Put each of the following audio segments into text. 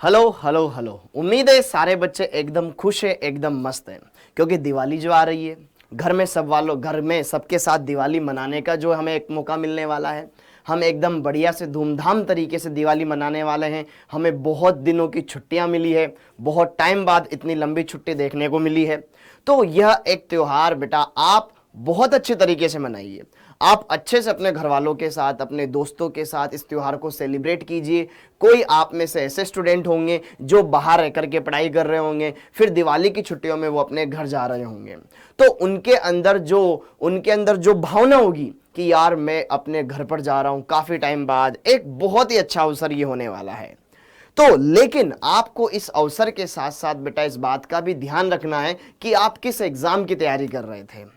Hello hello hello. उम्मीद है सारे बच्चे एकदम खुश है, एकदम मस्त हैं, क्योंकि दिवाली जो आ रही है, घर में सबके साथ दिवाली मनाने का जो हमें एक मौका मिलने वाला है। हम एकदम बढ़िया से धूमधाम तरीके से दिवाली मनाने वाले हैं। हमें बहुत दिनों की छुट्टियां मिली है, बहुत टाइम बाद इतनी लंबी छुट्टी देखने को मिली है। तो यह एक त्योहार बेटा आप बहुत अच्छे तरीके से मनाइए। आप अच्छे से अपने घर वालों के साथ, अपने दोस्तों के साथ इस त्योहार को सेलिब्रेट कीजिए। कोई आप में से ऐसे स्टूडेंट होंगे जो बाहर रह करके पढ़ाई कर रहे होंगे, फिर दिवाली की छुट्टियों में वो अपने घर जा रहे होंगे, तो उनके अंदर जो भावना होगी कि यार मैं अपने घर पर जा रहा हूं काफी टाइम बाद, एक बहुत ही अच्छा अवसर ये होने वाला है। तो लेकिन आपको इस अवसर के साथ साथ बेटा इस बात का भी ध्यान रखना है कि आप किस एग्जाम की तैयारी कर रहे थे,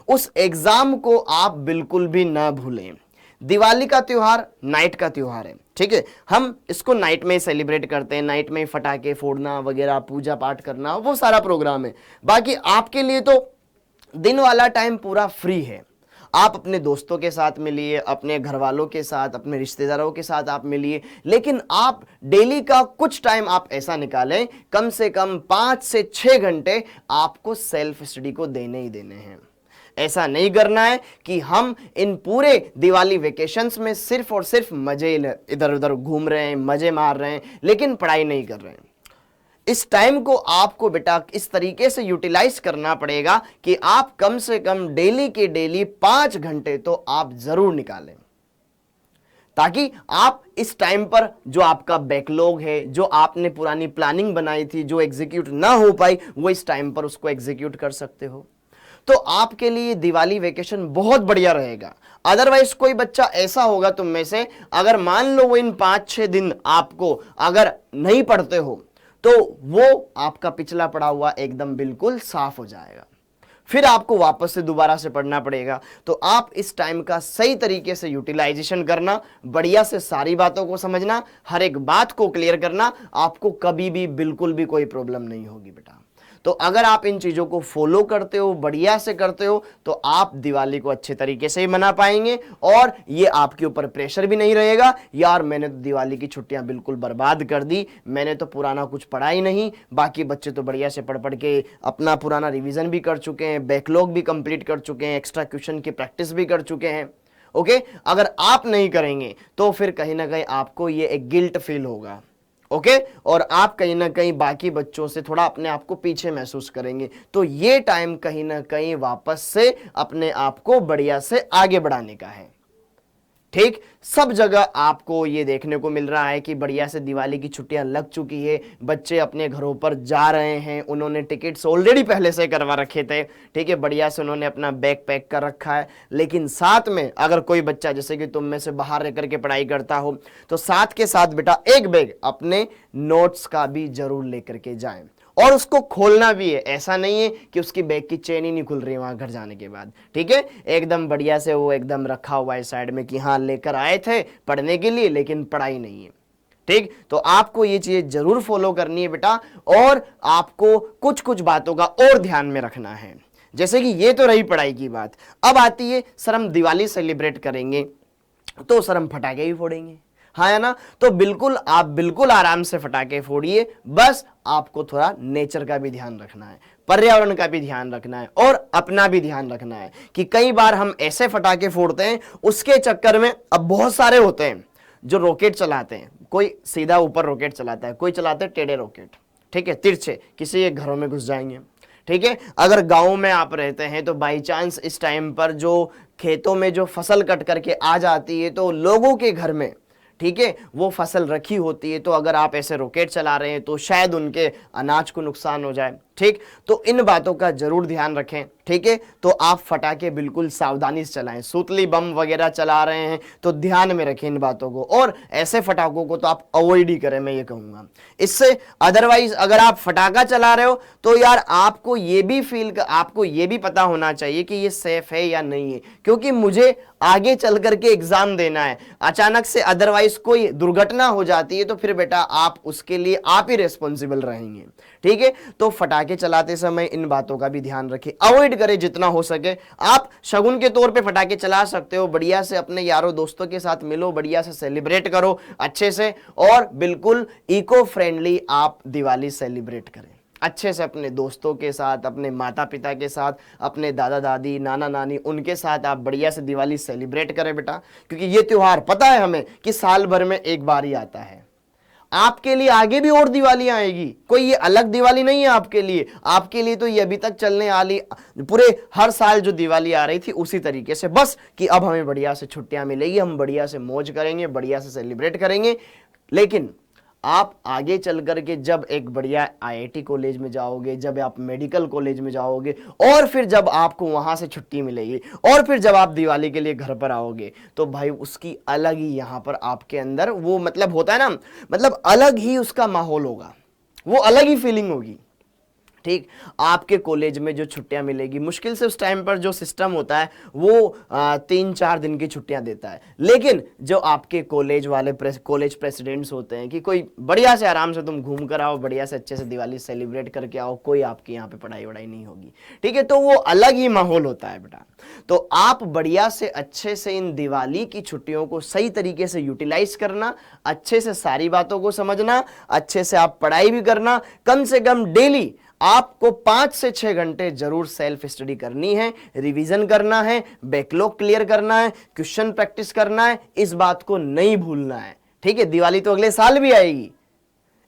उस एग्जाम को आप बिल्कुल भी ना भूलें। दिवाली का त्योहार नाइट का त्योहार है, ठीक है। हम इसको नाइट में ही सेलिब्रेट करते हैं, नाइट में ही फटाके फोड़ना वगैरह, पूजा पाठ करना, वो सारा प्रोग्राम है। बाकी आपके लिए तो दिन वाला टाइम पूरा फ्री है। आप अपने दोस्तों के साथ मिलिए, अपने घर वालों के साथ, अपने रिश्तेदारों के साथ आप मिलिए, लेकिन आप डेली का कुछ टाइम आप ऐसा निकालें, कम से कम 5 से 6 घंटे आपको सेल्फ स्टडी को देने ही देने हैं। ऐसा नहीं करना है कि हम इन पूरे दिवाली वेकेशंस में सिर्फ और सिर्फ मजे इधर उधर घूम रहे हैं, मजे मार रहे हैं, लेकिन पढ़ाई नहीं कर रहे हैं। इस टाइम को आपको बेटा इस तरीके से यूटिलाइज करना पड़ेगा कि आप कम से कम डेली के डेली 5 घंटे तो आप जरूर निकालें, ताकि आप इस टाइम पर जो आपका बैकलॉग है, जो आपने पुरानी प्लानिंग बनाई थी, जो एग्जीक्यूट ना हो पाई, वो इस टाइम पर उसको एग्जीक्यूट कर सकते हो। तो आपके लिए दिवाली वेकेशन बहुत बढ़िया रहेगा। अदरवाइज कोई बच्चा ऐसा होगा तुम में से, अगर मान लो वो इन 5-6 दिन आपको अगर नहीं पढ़ते हो, तो वो आपका पिछला पढ़ा हुआ एकदम बिल्कुल साफ हो जाएगा, फिर आपको वापस से दोबारा से पढ़ना पड़ेगा। तो आप इस टाइम का सही तरीके से यूटिलाइजेशन करना, बढ़िया से सारी बातों को समझना, हर एक बात को क्लियर करना, आपको कभी भी बिल्कुल भी कोई प्रॉब्लम नहीं होगी बेटा। तो अगर आप इन चीजों को फॉलो करते हो, बढ़िया से करते हो, तो आप दिवाली को अच्छे तरीके से ही मना पाएंगे, और ये आपके ऊपर प्रेशर भी नहीं रहेगा, यार मैंने तो दिवाली की छुट्टियां बिल्कुल बर्बाद कर दी, मैंने तो पुराना कुछ पढ़ा ही नहीं। बाकी बच्चे तो बढ़िया से पढ़ पढ़ के अपना पुराना रिवीजन भी कर चुके हैं, बैकलॉग भी कंप्लीट कर चुके हैं, एक्स्ट्रा क्वेश्चन की प्रैक्टिस भी कर चुके हैं। ओके, अगर आप नहीं करेंगे तो फिर कहीं ना कहीं आपको ये एक गिल्ट फील होगा। ओके, और आप कहीं ना कहीं बाकी बच्चों से थोड़ा अपने आप को पीछे महसूस करेंगे। तो ये टाइम कहीं ना कहीं वापस से अपने आप को बढ़िया से आगे बढ़ाने का है। ठीक, सब जगह आपको ये देखने को मिल रहा है कि बढ़िया से दिवाली की छुट्टियां लग चुकी है, बच्चे अपने घरों पर जा रहे हैं, उन्होंने टिकट्स ऑलरेडी पहले से करवा रखे थे, ठीक है, बढ़िया से उन्होंने अपना बैग पैक कर रखा है। लेकिन साथ में अगर कोई बच्चा जैसे कि तुम में से बाहर रह करके पढ़ाई करता हो, तो साथ के साथ बेटा एक बैग अपने नोट्स का भी जरूर लेकर के जाएं, और उसको खोलना भी है। ऐसा नहीं है कि उसकी बैग की चेन ही नहीं खुल रही है वहां घर जाने के बाद, ठीक है, एकदम बढ़िया से वो एकदम रखा हुआ है साइड में कि हाँ लेकर आए थे पढ़ने के लिए, लेकिन पढ़ाई नहीं है। ठीक, तो आपको ये चीजें जरूर फॉलो करनी है बेटा, और आपको कुछ कुछ बातों का और ध्यान में रखना है। जैसे कि ये तो रही पढ़ाई की बात, अब आती है सर हम दिवाली सेलिब्रेट करेंगे तो सर हम फटाके भी फोड़ेंगे, हाँ है ना। तो बिल्कुल आप बिल्कुल आराम से फटाके फोड़िए, बस आपको थोड़ा नेचर का भी ध्यान रखना है, पर्यावरण का भी ध्यान रखना है, और अपना भी ध्यान रखना है कि कई बार हम ऐसे फटाके फोड़ते हैं उसके चक्कर में, अब बहुत सारे होते हैं जो रॉकेट चलाते हैं, कोई सीधा ऊपर रॉकेट चलाता है, कोई चलाते हैं टेढ़े रॉकेट, ठीक है, तिरछे, किसी के घरों में घुस जाएंगे। ठीक है, अगर गांव में आप रहते हैं तो बाई चांस इस टाइम पर जो खेतों में जो फसल कट करके आ जाती है, तो लोगों के घर में, ठीक है, वो फसल रखी होती है, तो अगर आप ऐसे रॉकेट चला रहे हैं तो शायद उनके अनाज को नुकसान हो जाए। ठीक, तो इन बातों का जरूर ध्यान रखें, ठीक है। तो आप फटाके बिल्कुल सावधानी से चलाएं, सुतली बम वगैरह चला रहे हैं तो ध्यान में रखें इन बातों को, और ऐसे फटाकों को तो आप अवॉइड ही करें, मैं ये कहूंगा इससे। अदरवाइज अगर आप फटाका चला रहे हो तो यार आपको ये भी पता होना चाहिए कि ये सेफ है या नहीं है, क्योंकि मुझे आगे चल करके एग्जाम देना है। अचानक से अदरवाइज कोई दुर्घटना हो जाती है तो फिर बेटा आप उसके लिए आप ही रिस्पॉन्सिबल रहेंगे, ठीक है। तो फटाके पटाखे चलाते समय इन बातों का भी ध्यान रखें, अवॉइड करें जितना हो सके। आप शगुन के तौर पे पटाखे चला सकते हो, बढ़िया से अपने यारों दोस्तों के साथ मिलो, बढ़िया से सेलिब्रेट करो अच्छे से, और बिल्कुल इको फ्रेंडली आप दिवाली सेलिब्रेट करें अच्छे से अपने दोस्तों के साथ, अपने माता पिता के साथ, अपने दादा दादी नाना नानी उनके साथ आप बढ़िया से दिवाली सेलिब्रेट करें बेटा, क्योंकि ये त्योहार पता है हमें कि साल भर में एक बार ही आता है। आपके लिए आगे भी और दिवाली आएगी, कोई ये अलग दिवाली नहीं है आपके लिए। आपके लिए तो ये अभी तक चलने वाली पूरे हर साल जो दिवाली आ रही थी उसी तरीके से, बस कि अब हमें बढ़िया से छुट्टियां मिलेगी, हम बढ़िया से मौज करेंगे, बढ़िया से सेलिब्रेट करेंगे। लेकिन आप आगे चल करके जब एक बढ़िया आईआईटी कॉलेज में जाओगे, जब आप मेडिकल कॉलेज में जाओगे, और फिर जब आपको वहां से छुट्टी मिलेगी, और फिर जब आप दिवाली के लिए घर पर आओगे, तो भाई उसकी अलग ही यहां पर आपके अंदर वो मतलब होता है ना, मतलब अलग ही उसका माहौल होगा, वो अलग ही फीलिंग होगी। ठीक, आपके कॉलेज में जो छुट्टियां मिलेगी, मुश्किल से उस टाइम पर जो सिस्टम होता है वो 3-4 दिन की छुट्टियां देता है, लेकिन जो आपके कॉलेज वाले कॉलेज प्रेसिडेंट्स होते हैं कि कोई बढ़िया से आराम से तुम घूम कर आओ, बढ़िया से अच्छे से दिवाली सेलिब्रेट करके आओ, कोई आपके यहाँ पे पढ़ाई वढ़ाई नहीं होगी। ठीक है, तो वो अलग ही माहौल होता है बेटा। तो आप बढ़िया से अच्छे से इन दिवाली की छुट्टियों को सही तरीके से यूटिलाइज करना, अच्छे से सारी बातों को समझना, अच्छे से आप पढ़ाई भी करना, कम से कम डेली आपको 5 से 6 घंटे जरूर सेल्फ स्टडी करनी है, रिवीजन करना है, बैकलॉग क्लियर करना है, क्वेश्चन प्रैक्टिस करना है, इस बात को नहीं भूलना है। ठीक है, दिवाली तो अगले साल भी आएगी,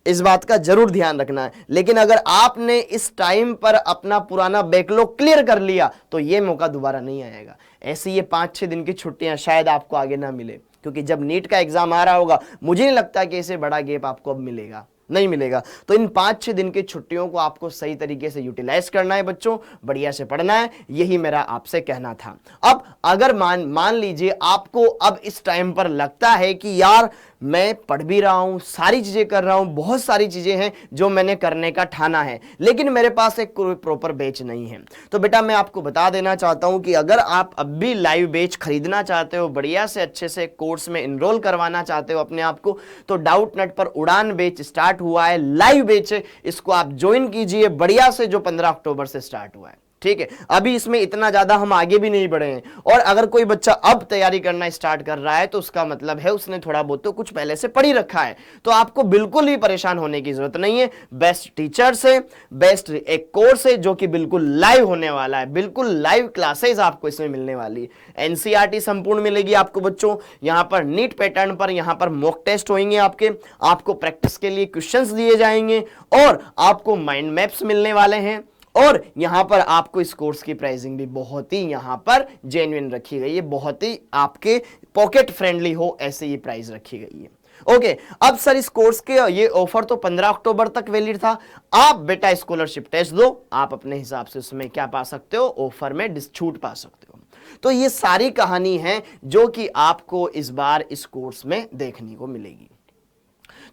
इस बात का जरूर ध्यान रखना है। लेकिन अगर आपने इस टाइम पर अपना पुराना बैकलॉग क्लियर कर लिया तो ये मौका दोबारा नहीं आएगा। ऐसे ये 5-6 दिन की छुट्टियां शायद आपको आगे ना मिले, क्योंकि जब नीट का एग्जाम आ रहा होगा मुझे नहीं लगता कि इससे बड़ा गैप आपको अब मिलेगा, नहीं मिलेगा। तो इन 5-6 दिन की छुट्टियों को आपको सही तरीके से यूटिलाइज करना है बच्चों, बढ़िया से पढ़ना है, यही मेरा आपसे कहना था। अब अगर मान लीजिए आपको अब इस टाइम पर लगता है कि यार मैं पढ़ भी रहा हूं, सारी चीजें कर रहा हूं, बहुत सारी चीजें हैं जो मैंने करने का ठाना है, लेकिन मेरे पास एक कोई प्रॉपर बैच नहीं है, तो बेटा मैं आपको बता देना चाहता हूं कि अगर आप अब भी लाइव बैच खरीदना चाहते हो, बढ़िया से अच्छे से कोर्स में इनरोल करवाना चाहते हो अपने आप को, तो डाउट नेट पर उड़ान बैच स्टार्ट हुआ है, लाइव बैच है, इसको आप ज्वाइन कीजिए बढ़िया से, जो 15 अक्टूबर से स्टार्ट हुआ है। ठीक है, अभी इसमें इतना ज्यादा हम आगे भी नहीं बढ़े हैं, और अगर कोई बच्चा अब तैयारी करना स्टार्ट कर रहा है तो उसका मतलब है उसने थोड़ा बहुत तो कुछ पहले से पढ़ ही रखा है। तो आपको बिल्कुल ही परेशान होने की जरूरत नहीं है, बेस्ट टीचर्स है, बेस्ट एक कोर्स है जो कि बिल्कुल लाइव होने वाला है, बिल्कुल लाइव क्लासेस आपको इसमें मिलने वाली है। एनसीईआरटी संपूर्ण मिलेगी आपको बच्चों, यहाँ पर नीट पैटर्न पर, यहाँ पर मॉक टेस्ट होंगे आपको प्रैक्टिस के लिए क्वेश्चंस दिए जाएंगे, और आपको माइंड मैप्स मिलने वाले हैं, और यहां पर आपको इस कोर्स की प्राइसिंग भी बहुत ही यहां पर जेन्युइन रखी गई है, बहुत ही आपके पॉकेट फ्रेंडली हो ऐसे ये प्राइस रखी गई है। ओके, अब सर इस कोर्स के ये ऑफर तो 15 अक्टूबर तक वैलिड था, आप बेटा स्कॉलरशिप टेस्ट दो, आप अपने हिसाब से उसमें क्या पा सकते हो, ऑफर में छूट पा सकते हो। तो ये सारी कहानी है जो कि आपको इस बार इस कोर्स में देखने को मिलेगी।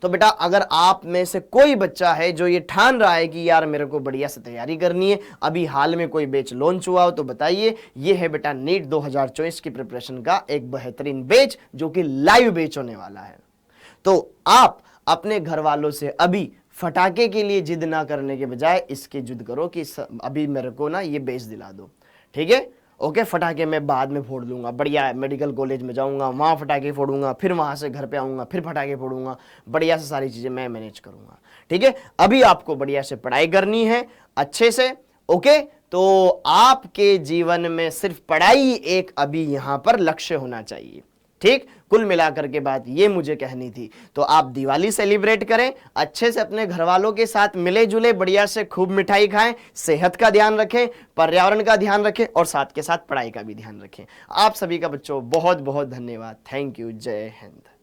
तो बेटा अगर आप में से कोई बच्चा है जो ये ठान रहा है कि यार मेरे को बढ़िया से तैयारी करनी है, अभी हाल में कोई बैच लॉन्च हुआ हो तो बताइए, ये है बेटा नीट 2024 की प्रिपरेशन का एक बेहतरीन बैच जो कि लाइव बैच होने वाला है। तो आप अपने घर वालों से अभी फटाके के लिए जिद ना करने के बजाय इसकी जिद करो कि अभी मेरे को ना ये बैच दिला दो। ठीक है, ओके, फटाके मैं बाद में फोड़ दूंगा, बढ़िया मेडिकल कॉलेज में जाऊंगा, वहाँ फटाके फोड़ूंगा, फिर वहाँ से घर पे आऊंगा, फिर फटाके फोड़ूंगा, बढ़िया से सारी चीज़ें मैं मैनेज करूंगा। ठीक है, अभी आपको बढ़िया से पढ़ाई करनी है अच्छे से। ओके, तो आपके जीवन में सिर्फ पढ़ाई एक अभी यहाँ पर लक्ष्य होना चाहिए। ठीक, कुल मिलाकर के बात ये मुझे कहनी थी। तो आप दिवाली सेलिब्रेट करें अच्छे से, अपने घर वालों के साथ मिले जुले, बढ़िया से खूब मिठाई खाएं, सेहत का ध्यान रखें, पर्यावरण का ध्यान रखें, और साथ के साथ पढ़ाई का भी ध्यान रखें। आप सभी का बच्चों बहुत बहुत धन्यवाद। Thank you. जय हिंद।